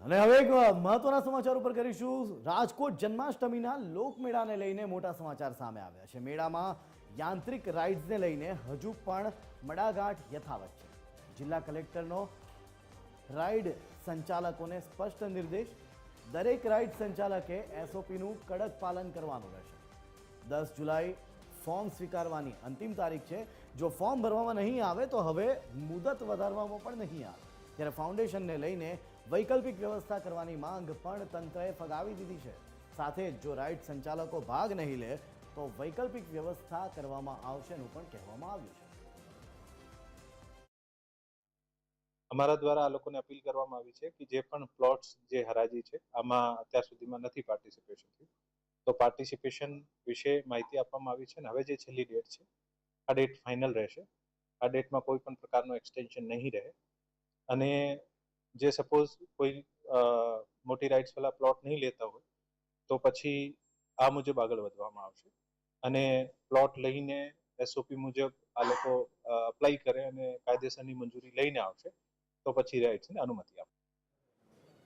અને હવે એક મહત્વના સમાચાર ઉપર કરીશું. રાજકોટ જન્માષ્ટમીના લોકમેળાને લઈને મોટા સમાચાર સામે આવ્યા છે. મેળામાં યાંત્રિક રાઇડ્સને લઈને હજુ પણ મડાગાંઠ યથાવત છે. જિલ્લા કલેક્ટરનો રાઇડ સંચાલકોને સ્પષ્ટ નિર્દેશ. દરેક રાઇડ સંચાલકે એસઓપીનું કડક પાલન કરવાનું રહેશે. 10 જુલાઈ ફોર્મ સ્વીકારવાની અંતિમ તારીખ છે. જો ફોર્મ ભરવામાં નહીં આવે તો હવે મુદત વધારવામાં પણ નહીં આવે. ત્યારે ફાઉન્ડેશનને લઈને વૈકલ્પિક વ્યવસ્થા કરવાની માંગ પણ તંત્રએ ફગાવી દીધી છે. સાથે જ જો રાઇડ સંચાલકો ભાગ નહીં લે તો વૈકલ્પિક વ્યવસ્થા કરવામાં આવશેનું પણ કહેવામાં આવ્યું છે. અમારા દ્વારા આ લોકોને અપીલ કરવામાં આવી છે કે જે પણ પ્લોટ્સ જે હરાજી છે આમાં અત્યાર સુધીમાં નથી પાર્ટિસિપેશન થયું, તો પાર્ટિસિપેશન વિશે માહિતી આપવામાં આવી છે. અને હવે જે છેલ્લી ડેટ છે આ ડેટ ફાઇનલ રહેશે. આ ડેટમાં કોઈ પણ પ્રકારનું એક્સટેન્શન નહીં રહે. અને જે સપોઝ કોઈ મોટી રાઇડ્સ વાળા પ્લોટ નહીં લેતા હોય તો પછી આ મુજબ આગળ વધવામાં આવશે. અને પ્લોટ લઈને એસઓપી મુજબ આ લોકો અપ્લાય કરે અને કાયદેસરની મંજૂરી લઈને આવશે તો પછી રાઇડ્સને અનુમતિ આપશે.